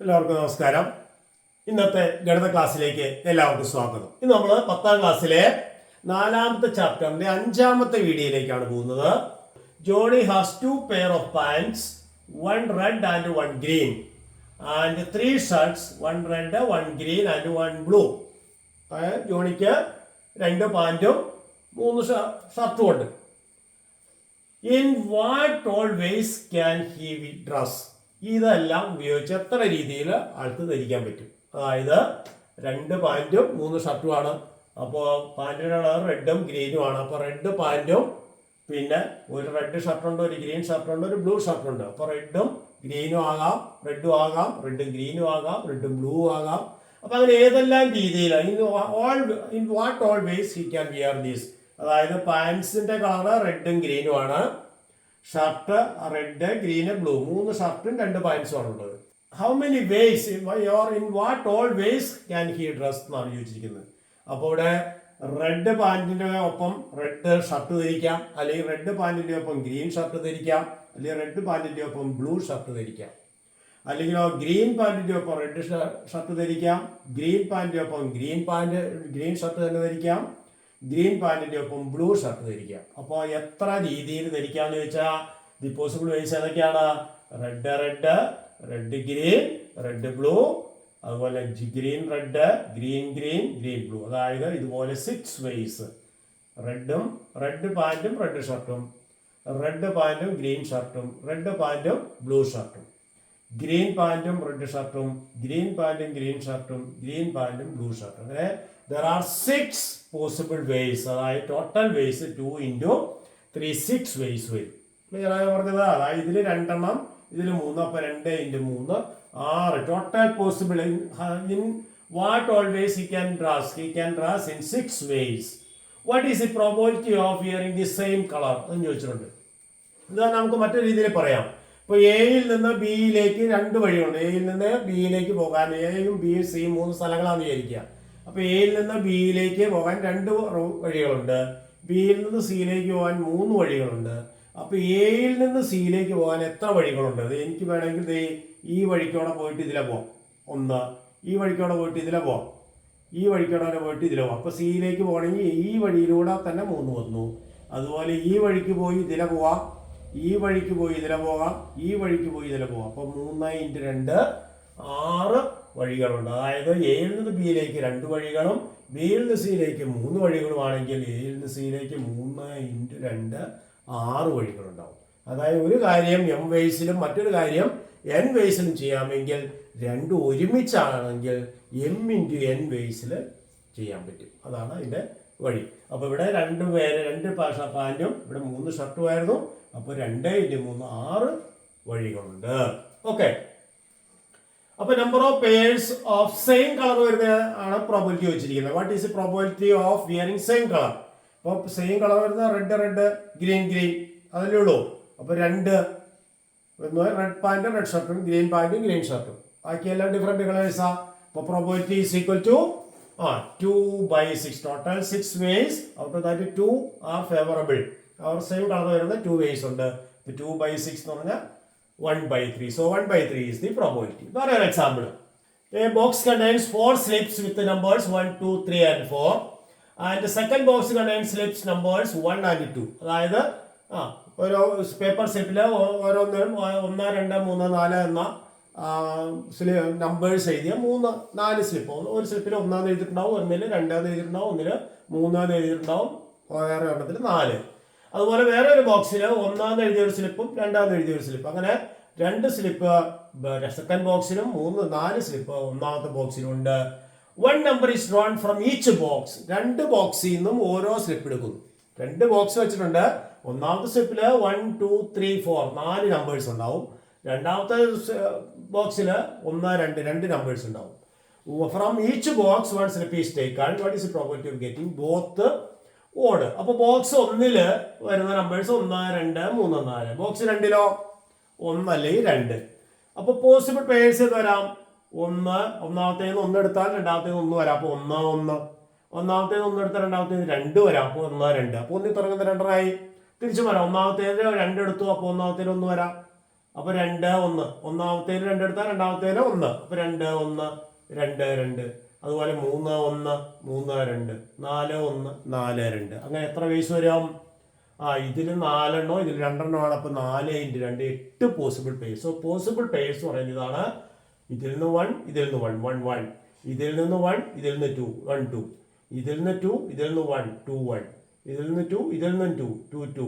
എല്ലാവർക്കും നമസ്കാരം. ഇന്നത്തെ ഗണിത ക്ലാസ്സിലേക്ക് എല്ലാവർക്കും സ്വാഗതം. ഇന്ന് നമ്മൾ 10ാം ക്ലാസ്സിലെ 4ാമത്തെ ചാപ്റ്ററിന്റെ 5ാമത്തെ വീഡിയോയിലേക്കാണ് പോകുന്നത്. Johnny has 2 pair of pants, 1 red and 1 green, and 3 shirts, 1 red, 1 green and 1 blue. ജോണിക്ക് 2 പാൻറ്റും 3 ഷർട്ടും ഉണ്ട്. In what all vase can he dress? ഇതെല്ലാം ഉപയോഗിച്ച് എത്ര രീതിയിൽ ആൾക്ക് ധരിക്കാൻ പറ്റും? അതായത് 2 പാൻറ്റും 3 ഷർട്ടുമാണ്. അപ്പോൾ പാൻറ്റിൻ്റെ കളർ റെഡും ഗ്രീനും ആണ്. അപ്പോൾ റെഡ് പാൻറ്റും പിന്നെ ഒരു റെഡ് ഷർട്ടുണ്ട്, ഒരു ഗ്രീൻ ഷർട്ടുണ്ട്, ഒരു ബ്ലൂ ഷർട്ടുണ്ട്. അപ്പോൾ റെഡും ഗ്രീനും ആകാം, റെഡും ആകാം, റെഡും ഗ്രീനും ആകാം, റെഡും ബ്ലൂ ആകാം. അപ്പോൾ അങ്ങനെ ഏതെല്ലാം രീതിയിൽ in what all ways he can wear these. അതായത് പാൻസിൻ്റെ കളർ റെഡും ഗ്രീനും ആണ്, ഷർട്ട് റെഡ് ഗ്രീന് ബ്ലൂ, 3 ഷർട്ടും 2 പാൻസും ആണുള്ളത്. How many ways in what all vase can he dress എന്നാണ് ചോദിച്ചിരിക്കുന്നത്. അപ്പോൾ ഇവിടെ റെഡ് പാൻറ്റിൻ്റെ ഒപ്പം റെഡ് ഷർട്ട് ധരിക്കാം, അല്ലെങ്കിൽ റെഡ് പാൻറ്റിൻ്റെ ഒപ്പം ഗ്രീൻ ഷർട്ട് ധരിക്കാം, അല്ലെങ്കിൽ റെഡ് പാൻറ്റിൻ്റെ ഒപ്പം ബ്ലൂ ഷർട്ട് ധരിക്കാം, അല്ലെങ്കിൽ ഗ്രീൻ പാൻറ്റിൻ്റെ ഒപ്പം റെഡ് ഷർട്ട് ധരിക്കാം, ഗ്രീൻ പാൻറ്റിൻ്റെ ഒപ്പം ഗ്രീൻ ഷർട്ട് തന്നെ ധരിക്കാം, ഗ്രീൻ പാൻറ്റിൻ്റെ ഒപ്പം ബ്ലൂ ഷർട്ട് ധരിക്കാം. അപ്പോൾ എത്ര രീതിയിൽ ധരിക്കാമെന്ന് ചോദിച്ചാൽ ദി പോസിബിൾ വേസ് ഏതൊക്കെയാണ്? Red red, red green, red blue, അതുപോലെ green red, green green, green blue. അതായത് ഇതുപോലെ 6 വേസ്. റെഡ് പാൻറ്റും റെഡ് ഷർട്ടും, റെഡ് പാൻറ്റും ഗ്രീൻ ഷർട്ടും, റെഡ് പാൻറ്റും ബ്ലൂ ഷർട്ടും, ഗ്രീൻ പാൻറ്റും റെഡ് ഷർട്ടും, ഗ്രീൻ പാൻറ്റും ഗ്രീൻ ഷർട്ടും, ഗ്രീൻ പാൻറ്റും ബ്ലൂ ഷർട്ടും. അങ്ങനെ there are 6 possible ways. അതായത് ടോട്ടൽ വേസ് 2 × 3 6 വേസ് വരും. ക്ലിയറായി പറഞ്ഞത്? അതായത് ഇതിൽ 2 എണ്ണം, ഇതിൽ 3, അപ്പോൾ 2 × 3 6. Total possible in what all ways he can dress in 6 ways. What is the probability of wearing the same colour എന്ന് ചോദിച്ചിട്ടുണ്ട്. ഇത് നമുക്ക് മറ്റൊരു രീതിയിൽ പറയാം. ഇപ്പോൾ എയിൽ നിന്ന് ബിയിലേക്ക് 2 വഴിയുണ്ട്. എയിൽ നിന്ന് ബിയിലേക്ക് പോകാൻ എയും ബിയും സിയും 3 സ്ഥലങ്ങളാണെന്ന് വിചാരിക്കുക. അപ്പോൾ എയിൽ നിന്ന് ബിയിലേക്ക് പോകാൻ 2 വഴികളുണ്ട്, ബിയിൽ നിന്ന് സിയിലേക്ക് പോകാൻ 3 വഴികളുണ്ട്. അപ്പോൾ എയിൽ നിന്ന് സിയിലേക്ക് പോകാൻ എത്ര വഴികളുണ്ട്? എനിക്ക് വേണമെങ്കിൽ ഈ വഴിക്കോടെ പോയിട്ട് ഇതിലെ പോവാം 1, ഈ വഴിക്കോടെ പോയിട്ട് ഇതിലെ പോവാം, ഈ വഴിക്കോടെ പോയിട്ട് ഇതിലെ പോവാം. അപ്പോൾ സിയിലേക്ക് പോകണമെങ്കിൽ ഈ വഴിയിലൂടെ തന്നെ 3 വന്നു. അതുപോലെ ഈ വഴിക്ക് പോയി ഇതിലെ പോവാം, ഈ വഴിക്ക് പോയി ഇതിലെ പോകാം, ഈ വഴിക്ക് പോയി ഇതിലെ പോകാം. അപ്പോൾ 3 × 2 6 വഴികളുണ്ട്. അതായത് എയിൽ നിന്ന് ബിയിലേക്ക് 2 വഴികളും ബിയിൽ നിന്ന് സിയിലേക്ക് 3 വഴികളുമാണെങ്കിൽ എയിൽ നിന്ന് സിയിലേക്ക് 3 × 2 6 വഴികളുണ്ടാവും. അതായത് ഒരു കാര്യം എം വേസിലും മറ്റൊരു കാര്യം എൻ വേസിലും ചെയ്യാമെങ്കിൽ 2 ഒരുമിച്ചാണെങ്കിൽ എം × n വേസിൽ ചെയ്യാൻ പറ്റും. അതാണ് അതിൻ്റെ വഴി. അപ്പോൾ ഇവിടെ 2 പേര് 2 പാൻറ്റും ഇവിടെ 3 ഷർട്ടുമായിരുന്നു. അപ്പോൾ 2 × 3 6 വഴികളുണ്ട്. ഓക്കെ. അപ്പോൾ number of purse of same colour വരുന്ന ആണ് പ്രോബബിലിറ്റി വെച്ചിരിക്കുന്നത്. What is the probability of wearing same colour? അപ്പോൾ സെയിം കളർ വരുന്ന റെഡ് റെഡ്, ഗ്രീൻ ഗ്രീൻ, അതല്ലേ ഉള്ളൂ. അപ്പോൾ 2 റെഡ് പാൻറ്റും റെഡ് ഷർട്ടും, ഗ്രീൻ പാൻറ്റും ഗ്രീൻ ഷർട്ടും, ബാക്കിയെല്ലാം ഡിഫറെൻറ്റ് കളേഴ്സാണ്. അപ്പോൾ probability is equal to 2/6. Total 6 ways. Out of that 2 are favourable. അവർ സെയിം കളർ വരുന്ന 2 വേസ് ഉണ്ട്. ഇപ്പോൾ 2/6 എന്ന് പറഞ്ഞാൽ 1/3. So 1/3 is the probability. For example, a box contains 4 slips with the numbers 1, 2, 3 and 4, and the second box contains slips numbers 1 and 2. അതായത് ഒരു paper സ്ലിപ്പിൽ ഓരോന്നിനും 1, 2, 3, 4 എന്ന നമ്പേഴ്സ് എഴുതിയ 4 സ്ലിപ്പ്. ഒരു സ്ലിപ്പിൽ 1 എഴുതിയിട്ടുണ്ടാവും, 1 2 എഴുതിയിട്ടുണ്ടാവും, 1 3 എഴുതിയിട്ടുണ്ടാവും, വേറെ എണ്ണത്തിൽ 4. അതുപോലെ വേറെ ഒരു ബോക്സിൽ 1 എഴുതിയ ഒരു സ്ലിപ്പും 2 എഴുതിയ ഒരു സ്ലിപ്പ്, അങ്ങനെ 2 സ്ലിപ്പ് സെക്കൻഡ് ബോക്സിലും 4 സ്ലിപ്പ് 1ാമത്തെ ബോക്സിലും ഉണ്ട്. 1 number is drawn from each box. 2 ബോക്സിൽ നിന്നും ഓരോ സ്ലിപ്പ് എടുക്കുന്നു. 2 ബോക്സ് വെച്ചിട്ടുണ്ട്. 1ാമത്തെ സ്ലിപ്പിൽ 1, 2, 3, 4 4 നമ്പേഴ്സ് ഉണ്ടാവും. 2ാമത്തെ ബോക്സിൽ 1, 2 നമ്പേഴ്സ് ഉണ്ടാവും. From each box 1 slip is taken. What is the probability of getting both odd? അപ്പോൾ ബോക്സ് 1 വരുന്ന നമ്പേഴ്സ് 1, 2, 3, 4. ബോക്സ് 2 1 അല്ലെങ്കിൽ 2. അപ്പോൾ പോസിബിൾ പേഴ്സ് വരാം. 1ാമത്തേന്ന് 1 എടുത്താൽ 2ാമത്തേന്ന് 1 വരാം. അപ്പോൾ 1, 1. 1ാമത്തേന്ന് 1 എടുത്താൽ 2ാമത്തേന്ന് 2 വരാം. അപ്പോൾ 1, 2. അപ്പോൾ 1 തുടങ്ങുന്ന 2 തിരിച്ചു വരാം. 1ാമത്തേന്ന് 2 എടുത്തു, അപ്പോൾ 1ാമത്തേന് 1 വരാം. അപ്പൊ 2 1, ഒന്നാമത്തേല് 2 എടുത്താൽ രണ്ടാമത്തേല് 1, അപ്പൊ 2 1 2 2. അതുപോലെ 3 1 3 2, 4 1 4 2. അങ്ങനെ എത്ര വേസ് വരും? ഇതിൽ 4 എണ്ണോ ഇതിൽ 2 എണ്ണമാണ്. അപ്പൊ 4 × 2 8 possible purse. So possible purse പറയുന്നത് ഇതാണ്. ഇതിൽ നിന്ന് 1, ഇതിൽ നിന്ന് 1 1 1, ഇതിൽ നിന്ന് 1, ഇതിൽ നിന്ന് 2 1 2, ഇതിൽ നിന്ന് 2, ഇതിൽ നിന്ന് 1 2 1, ഇതിൽ നിന്ന് 2, ഇതിൽ നിന്ന് 2 2 2.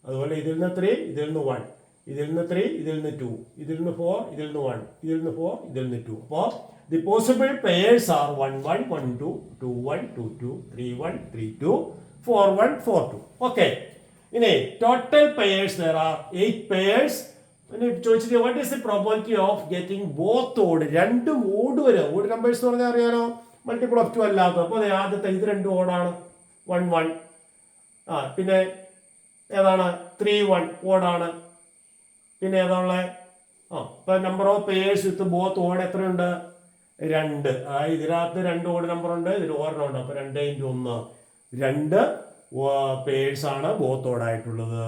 അതുപോലെ ഇതിൽ നിന്ന് 3, ഇതിൽ നിന്ന് 1, ഇതിൽ നിന്ന് 3, ഇതിൽ നിന്ന് 2, ഇതിൽ നിന്ന് 4, ഇതിൽ നിന്ന് 1, ഇതിൽ നിന്ന് 4, ഇതിൽ നിന്ന് 2. അപ്പോൾ the possible pairs are 1 1 1 2 2 1 2 2 3 1 3 2 4 1 4 2. Okay. ഇനി total pairs there are 8 pairs. ചോദിച്ചിട്ട് what is the probability of getting both odd? രണ്ടും ഓഡ് വരും. ഓഡ് നമ്പേഴ്സ് എന്ന് പറഞ്ഞാൽ അറിയാലോ, മൾട്ടിപ്പിൾ ഓഫ് 2 അല്ലാത്തത്. അപ്പോൾ ആദ്യത്തെ ഇത് രണ്ടും ഓടാണ്, 1 1. പിന്നെ ഏതാണ് 3 1 ഓടാണ്. പിന്നെ ഏതാണുള്ളത്? ഇപ്പൊ number of purse with both odd എത്രയുണ്ട്? 2. ഇതിനകത്ത് 2 ഓഡ് നമ്പർ ഉണ്ട്, ഇതിൽ ഒരെണ്ണം ഉണ്ട്. അപ്പൊ 2 × 1 2 പേഴ്സ് ആണ് ബോത്ത് ഓഡ് ആയിട്ടുള്ളത്.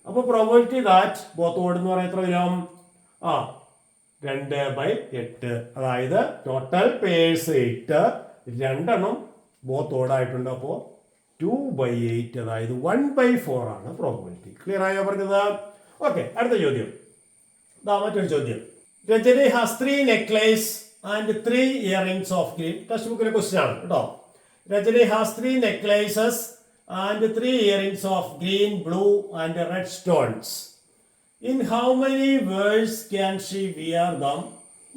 അപ്പൊ പ്രോബബിലിറ്റി ദാറ്റ് ബോത്ത് ഓഡ് എന്ന് പറയുന്നത് എത്ര വരും? 2/8. അതായത് ടോട്ടൽ പേഴ്സ് 8, 2 എണ്ണം ബോത്ത് ഓഡ് ആയിട്ടുണ്ട്. അപ്പോൾ 2/8, അതായത് 1/4 ആണ് പ്രോബബിലിറ്റി. ക്ലിയർ ആയോ പറഞ്ഞത്? ഓക്കെ, അടുത്ത ചോദ്യം. മറ്റൊരു ചോദ്യം. Rajani has 3 necklace and 3 earrings of green. Text ബുക്കിലെ ക്വസ്റ്റ്യൻ ആണ് കേട്ടോ. Rajani has 3 necklaces and 3 earrings of green, blue and red stones. In how many wears can she wear them?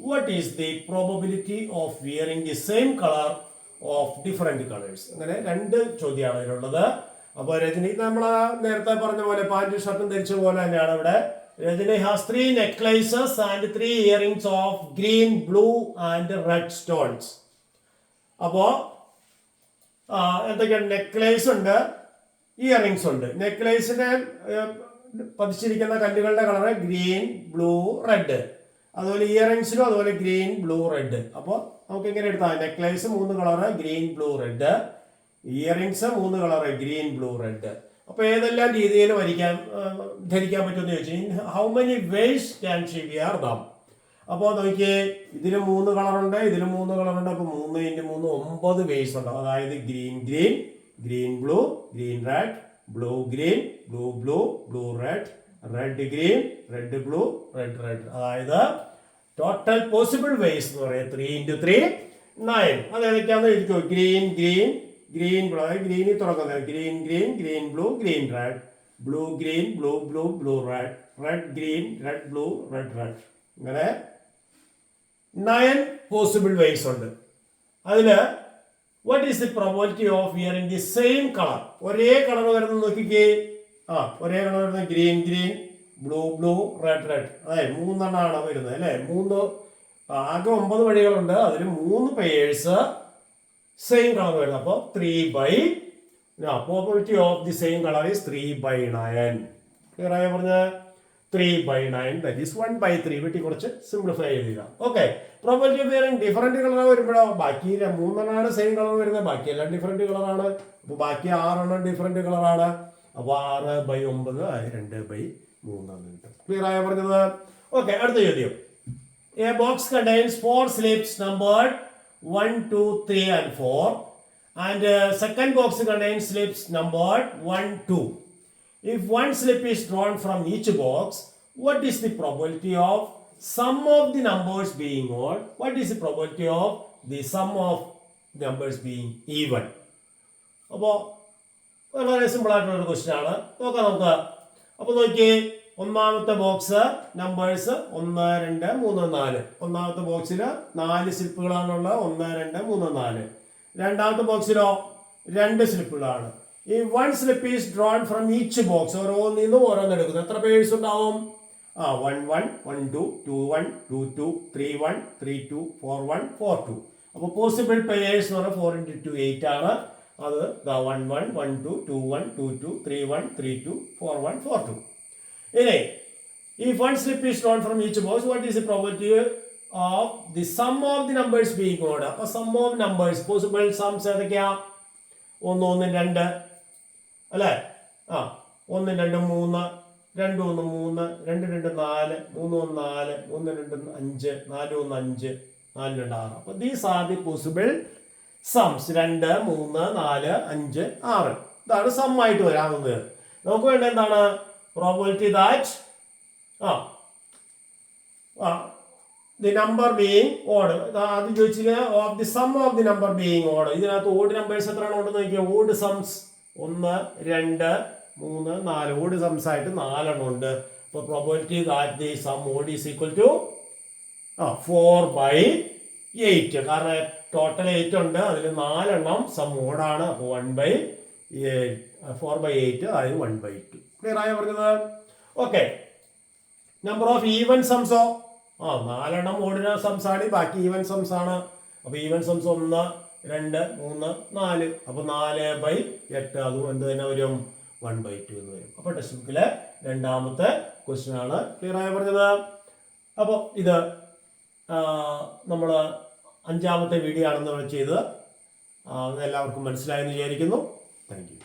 What is the probability of wearing the same color of different colors? അങ്ങനെ 2 ചോദ്യമാണ് ഇതിലുള്ളത്. അപ്പോൾ രജനി നമ്മൾ നേരത്തെ പറഞ്ഞ പോലെ പാൻറ് ഷർട്ടും ധരിച്ച പോലെ തന്നെയാണ് ഇവിടെ. Rajani has 3 necklaces and 3 earrings of green, blue and red stones. അപ്പോ എന്തൊക്കെയാണ്? നെക്ലേസ് ഉണ്ട്, ഇയറിങ്സ് ഉണ്ട്. നെക്ലേസിനെ പതിച്ചിരിക്കുന്ന കല്ലുകളുടെ കളറ് ഗ്രീൻ, ബ്ലൂ, റെഡ്. അതുപോലെ ഇയറിങ്സിനും അതുപോലെ ഗ്രീൻ, ബ്ലൂ, റെഡ്. അപ്പോൾ നമുക്ക് എങ്ങനെ എടുത്താൽ necklace 3 colour green, blue, red, earrings 3 colour green, blue, red. അപ്പൊ ഏതെല്ലാം രീതിയിൽ ധരിക്കാൻ പറ്റുമെന്ന് ചോദിച്ചു. How many ways can she wear them? അപ്പോൾ നോക്കിയേ, ഇതിന് 3 കളറുണ്ട്, ഇതിന് 3 കളറുണ്ട്. അപ്പൊ 3 × 3 9 വേസ് ഉണ്ട്. അതായത് green green, green blue, green red, blue green, blue blue, blue red, red green, red blue, red red. അതായത് ടോട്ടൽ പോസിബിൾ വേസ് എന്ന് പറയുന്നത് 3 × 3 9. അത് ഏതൊക്കെയാണെന്ന് എഴുതിക്കോ. ഗ്രീൻ ഗ്രീൻ, ഗ്രീൻ ബ്ലൂ, ഗ്രീനിൽ തുടങ്ങുന്നത് green green, green blue, green red, blue green, blue blue, blue red, red green, red blue, red red. ഇങ്ങനെ 9 possible vase ഉണ്ട്. അതില് what is the probability of wearing the same color? ഒരേ colour വരുന്നത് നോക്കിക്കേ. ഒരേ colour വരുന്നത് green green, blue blue, red red. അതായത് 3 എണ്ണമാണ് വരുന്നത് അല്ലേ. 3 ആകെ 9 വഴികളുണ്ട്. അതിൽ 3 പേഴ്സ് സെയിം കളർ വരുന്നത്. അപ്പോൾ 3/probability of the same color is 3/9. Clear ആയോ പറഞ്ഞ? 3/9, that is 1/3. വെട്ടി കുറച്ച് സിംപ്ലിഫൈ ചെയ്തില്ല. Okay. Probability of wearing different colour വരുമ്പോഴോ ബാക്കി 3 എണ്ണമാണ് സെയിം കളർ വരുന്നത്, ബാക്കിയെല്ലാം ഡിഫറെന്റ് കളറാണ്. അപ്പോൾ ബാക്കി 6 എണ്ണം ഡിഫറെന്റ് കളറാണ്. അപ്പോൾ 6/9 2/3 കിട്ടും. ക്ലിയർ ആയോ പറഞ്ഞത്? ഓക്കെ, അടുത്ത ചോദ്യം. A box contains 4 slips numbered 1 2 3 and 4 and second box contains slips numbered 1 2. If one slip is drawn from each box, what is the probability of sum of the numbers being odd? What is the probability of the sum of numbers being even? അപ്പോൾ വളരെ simple ആയിട്ടുള്ള question ആണ്. നോക്കാം നമുക്ക്. അപ്പോൾ നോക്കിയേ, ഒന്നാമത്തെ box numbers 1 2 3 4. ഒന്നാമത്തെ ബോക്സിൽ 4 സ്ലിപ്പുകളാണുള്ളത്. 1 2 3 4. രണ്ടാമത്തെ ബോക്സിലോ 2 സ്ലിപ്പുകളാണ്. ഈ 1 slip is drawn from each box. ഓരോന്നിൽ നിന്നും ഓരോന്ന് എടുക്കുന്നത്. എത്ര പേഴ്സ് ഉണ്ടാവും? 1 1 1 2 2 1 2 2 3 1 3 2 4 1 4 2. അപ്പോൾ പോസിബിൾ പേഴ്സ് എന്ന് പറഞ്ഞാൽ 4 × 2 8 ആണ്. അത് 1 1 1 2 2 1 2 2 3 1 3 2 4 1 4 2. ഇനി if one slip is drawn from each box, what is the probability of the sum of the numbers being odd? അപ്പോൾ sum of numbers, possible sums ഏതൊക്കെയാ? 1 1 2 അല്ലേ. 1 2 3 2 1 3 2 2 4 3 1 4 3 2 5 4 1 5 4 2 6. അപ്പൊ ദീസ് ആർ ദി പോസിബിൾ സംസ്. 2 3 4 5 6. ഇതാണ് സം ആയിട്ട് വരാവുന്നത്. നമുക്ക് വേണ്ട എന്താണ്? Probability that the number being odd. ആദ്യം ചോദിച്ചിരിക്കുന്നത് of the sum of the number being odd. ഇതിനകത്ത് ഓഡ് നമ്പേഴ്സ് എത്രയാണ് ഉണ്ടെന്ന് നോക്കിയാൽ ഓഡ് സംസ് 1 2 3 4 ഓഡ് സംസ് ആയിട്ട് 4 എണ്ണം ഉണ്ട്. അപ്പോൾ probability that the sum odd is equal to 4/8. കാരണം ടോട്ടൽ 8 ഉണ്ട്, അതിൽ 4 എണ്ണം സം ഓടാണ്. അപ്പോൾ 4/8 അതായത് 1/2. ക്ലിയർ ആയോ പറഞ്ഞത്? ഓക്കെ. നമ്പർ ഓഫ് ഈവൻ സംസോ 4 എണ്ണം ഓർഡിനൽ സംസ് ആണ്, ബാക്കി ഈവൻ സംസ് ആണ്. അപ്പൊ ഈവൻ സംസ് 1 2 3 4. അപ്പൊ 4/8 അതും എന്ത് തന്നെ വരും? 1/2 എന്ന് വരും. അപ്പൊ ടെക്സ്റ്റ് ബുക്കിലെ രണ്ടാമത്തെ ക്വസ്റ്റ്യൻ ആണ്. ക്ലിയർ ആയി പറഞ്ഞത്? അപ്പോൾ ഇത് നമ്മൾ 5ാമത്തെ വീഡിയോ ആണെന്ന് ചെയ്തത്. എല്ലാവർക്കും മനസ്സിലായെന്ന് വിചാരിക്കുന്നു. Thank you.